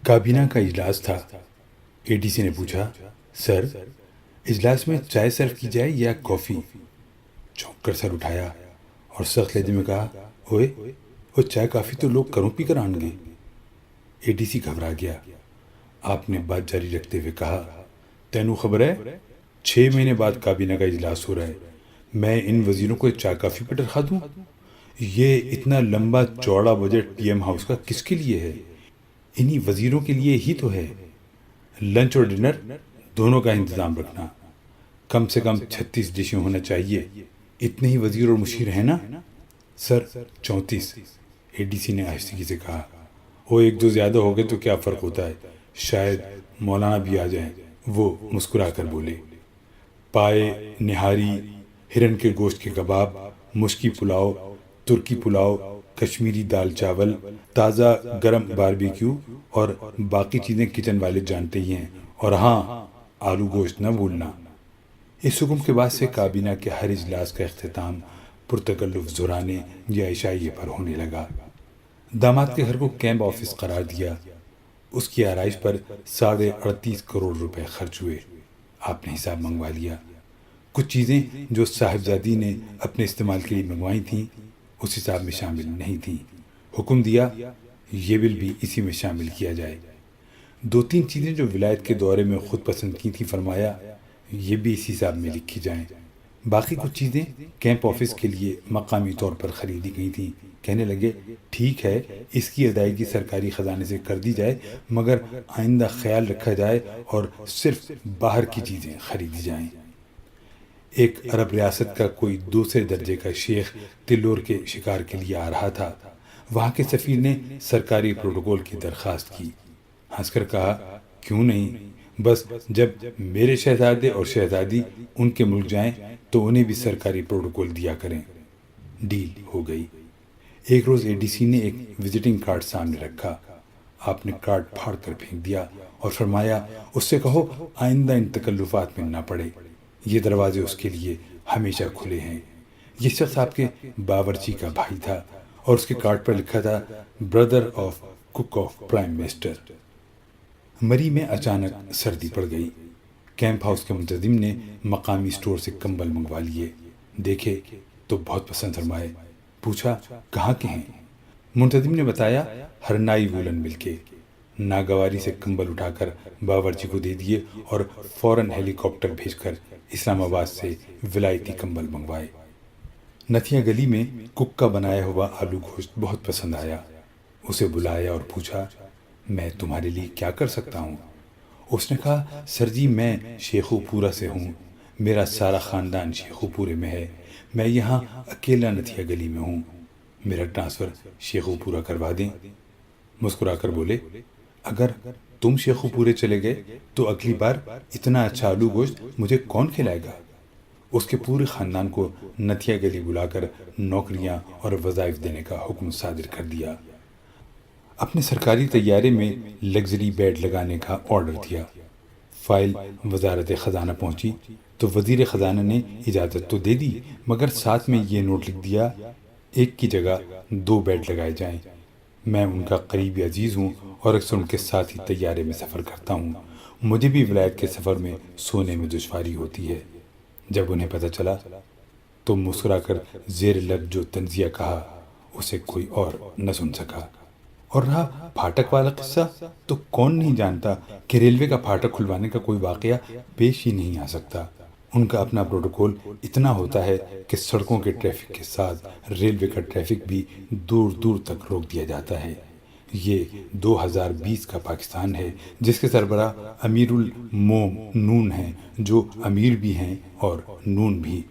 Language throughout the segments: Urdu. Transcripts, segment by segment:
کابینہ کا اجلاس تھا۔ اے ڈی سی نے پوچھا، سر اجلاس میں چائے سرو کی جائے یا کافی؟ چونک کر سر اٹھایا اور سخت لہجے میں کہا، اوئے وہ چائے کافی تو لوگ کروں پی کر آن گے۔ اے ڈی سی گھبرا گیا۔ آپ نے بات جاری رکھتے ہوئے کہا، تینوں خبر ہے 6 مہینے بعد کابینہ کا اجلاس ہو رہا ہے، میں ان وزیروں کو چائے کافی پہ تنخواہ دوں؟ یہ اتنا لمبا چوڑا بجٹ پی ایم ہاؤس کا کس کے لیے ہے؟ انہی وزیروں کے لیے ہی تو ہے۔ لنچ اور ڈنر دونوں کا انتظام رکھنا، کم سے کم 36 ڈشیں ہونا چاہیے۔ اتنے ہی وزیر اور مشیر ہیں نا؟ سر 34۔ اے ڈی سی نے آہستگی سے کہا، وہ ایک دو زیادہ ہو گئے تو کیا فرق ہوتا ہے، شاید مولانا بھی آ جائیں۔ وہ مسکرا کر بولے، پائے، نہاری، ہرن کے گوشت کے کباب، مشکی پلاؤ، ترکی پلاؤ، کشمیری دال چاول، تازہ گرم باربیکیو اور باقی چیزیں کچن والے جانتے ہی ہیں، اور ہاں آلو گوشت نہ بھولنا۔ اس حکم کے بعد سے کابینہ کے ہر اجلاس کا اختتام پرتکلف زرانے یا عشائیے پر ہونے لگا۔ داماد کے گھر کو کیمپ آفس قرار دیا۔ اس کی آرائش پر 38.5 کروڑ روپے خرچ ہوئے۔ آپ نے حساب منگوا لیا۔ کچھ چیزیں جو صاحبزادی نے اپنے استعمال کے لیے منگوائی تھیں اس حساب میں شامل نہیں تھیں۔ حکم دیا یہ بل بھی اسی میں شامل کیا جائے۔ 2-3 چیزیں جو ولایت کے دورے میں خود پسند کی تھیں، فرمایا یہ بھی اس حساب میں لکھی جائیں۔ باقی کچھ چیزیں کیمپ آفس کے لیے مقامی طور پر خریدی گئی تھیں۔ کہنے لگے، ٹھیک ہے اس کی ادائیگی سرکاری خزانے سے کر دی جائے، مگر آئندہ خیال رکھا جائے اور صرف باہر کی چیزیں خریدی جائیں۔ ایک عرب ریاست کا کوئی دوسرے درجے کا شیخ تلور کے شکار کے لیے آ رہا تھا۔ وہاں کے سفیر نے سرکاری پروٹوکول کی درخواست کی۔ ہنس کر کہا، کیوں نہیں، بس جب میرے شہزادے اور شہزادی ان کے ملک جائیں تو انہیں بھی سرکاری پروٹوکول دیا کریں۔ ڈیل ہو گئی۔ ایک روز اے ڈی سی نے ایک وزٹنگ کارڈ سامنے رکھا۔ آپ نے کارڈ پھاڑ کر پھینک دیا اور فرمایا، اس سے کہو آئندہ ان تکلفات میں نہ پڑے، یہ دروازے اس کے لیے ہمیشہ کھلے ہیں۔ یہ شخص آپ کے باورچی کا بھائی تھا اور اس کے کارڈ پر لکھا تھا، brother of cook of prime minister. Murree میں اچانک سردی پڑ گئی۔ کیمپ ہاؤس کے منتظم نے مقامی سٹور سے کمبل منگوا لیے۔ دیکھے تو بہت پسند فرمائے۔ پوچھا، کہاں کے ہیں؟ منتظم نے بتایا، ہرنائی وولن مل کے۔ ناگواری سے کمبل اٹھا کر باورچی کو دے دیے اور فوراً ہیلی کاپٹر بھیج کر اسلام آباد سے ولایتی کمبل منگوائے۔ نتھیا گلی میں کک کا بنایا ہوا آلو گوشت بہت پسند آیا۔ اسے بلایا اور پوچھا، میں تمہارے لیے کیا کر سکتا ہوں؟ اس نے کہا، سر جی میں شیخو پورہ سے ہوں، میرا سارا خاندان شیخو پورے میں ہے، میں یہاں اکیلا نتھیا گلی میں ہوں، میرا ٹرانسفر شیخو پورہ کروا دیں؟ مسکرا کر بولے، اگر تم شیخو پورے چلے گئے تو اگلی بار اتنا اچھا آلو گوشت مجھے کون کھلائے گا؟ اس کے پورے خاندان کو نتھیا گلی بلا کر نوکریاں اور وظائف دینے کا حکم صادر کر دیا۔ اپنے سرکاری طیارے میں لگژری بیڈ لگانے کا آرڈر دیا۔ فائل وزارت خزانہ پہنچی تو وزیر خزانہ نے اجازت تو دے دی، مگر ساتھ میں یہ نوٹ لکھ دیا، ایک کی جگہ 2 بیڈ لگائے جائیں۔ میں ان کا قریبی عزیز ہوں اور اکثر ان کے ساتھ ہی طیارے میں سفر کرتا ہوں، مجھے بھی ولایت کے سفر میں سونے میں دشواری ہوتی ہے۔ جب انہیں پتہ چلا تو مسکرا کر زیر لب جو طنزیہ کہا اسے کوئی اور نہ سن سکا۔ اور رہا پھاٹک والا قصہ، تو کون نہیں جانتا کہ ریلوے کا پھاٹک کھلوانے کا کوئی واقعہ پیش ہی نہیں آ سکتا۔ ان کا اپنا پروٹوکول اتنا ہوتا ہے کہ سڑکوں کے ٹریفک کے ساتھ ریلوے کا ٹریفک بھی دور دور تک روک دیا جاتا ہے۔ یہ 2020 کا پاکستان ہے جس کے سربراہ امیر الموم نون ہیں، جو امیر بھی ہیں اور نون بھی۔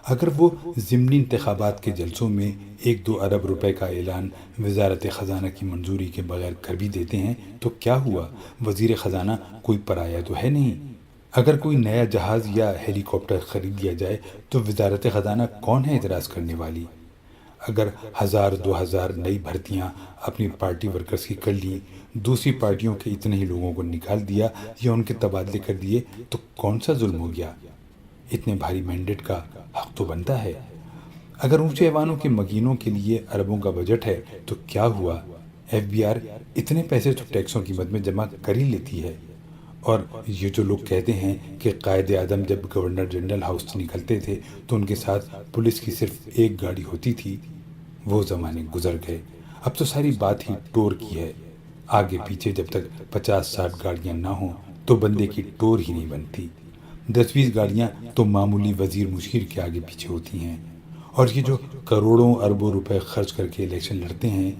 اگر وہ ضمنی انتخابات کے جلسوں میں 1-2 ارب روپے کا اعلان وزارت خزانہ کی منظوری کے بغیر کر بھی دیتے ہیں تو کیا ہوا، وزیر خزانہ کوئی پرایا تو ہے نہیں۔ اگر کوئی نیا جہاز یا ہیلی کاپٹر خرید لیا جائے تو وزارت خزانہ کون ہے اعتراض کرنے والی؟ اگر 1000-2000 نئی بھرتیاں اپنی پارٹی ورکرز کی کر لیں، دوسری پارٹیوں کے اتنے ہی لوگوں کو نکال دیا یا ان کے تبادلے کر دیے تو کون سا ظلم ہو گیا؟ اتنے بھاری مینڈیٹ کا حق تو بنتا ہے۔ اگر اونچے ایوانوں کے مکینوں کے لیے اربوں کا بجٹ ہے تو کیا ہوا؟ ایف بی آر اتنے پیسے تو ٹیکسوں کی مد میں جمع کر ہی لیتی ہے. اور یہ جو لوگ کہتے ہیں کہ قائد اعظم جب گورنر جنرل ہاؤس سے نکلتے تھے تو ان کے ساتھ پولیس کی صرف ایک گاڑی ہوتی تھی، وہ زمانے گزر گئے. اب تو ساری بات ہی ٹور کی ہے. آگے پیچھے جب تک 50-60 گاڑیاں نہ ہوں تو بندے کی ٹور ہی نہیں بنتی. 10-20 گاڑیاں تو معمولی وزیر مشیر کے آگے پیچھے ہوتی ہیں. اور یہ جو کروڑوں اربوں روپے خرچ کر کے الیکشن لڑتے ہیں،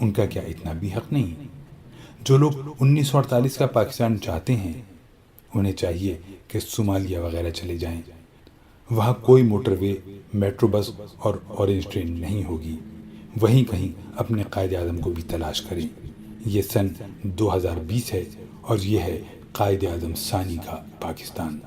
ان کا کیا اتنا بھی حق نہیں؟ جو لوگ 1948 کا پاکستان چاہتے ہیں، انہیں چاہیے کہ صومالیہ وغیرہ چلے جائیں. وہاں کوئی موٹر وے، میٹرو بس اور اورنج ٹرین نہیں ہوگی. وہیں کہیں اپنے قائد اعظم کو بھی تلاش کریں. یہ سن 2020 ہے اور یہ ہے قائد اعظم ثانی کا پاکستان.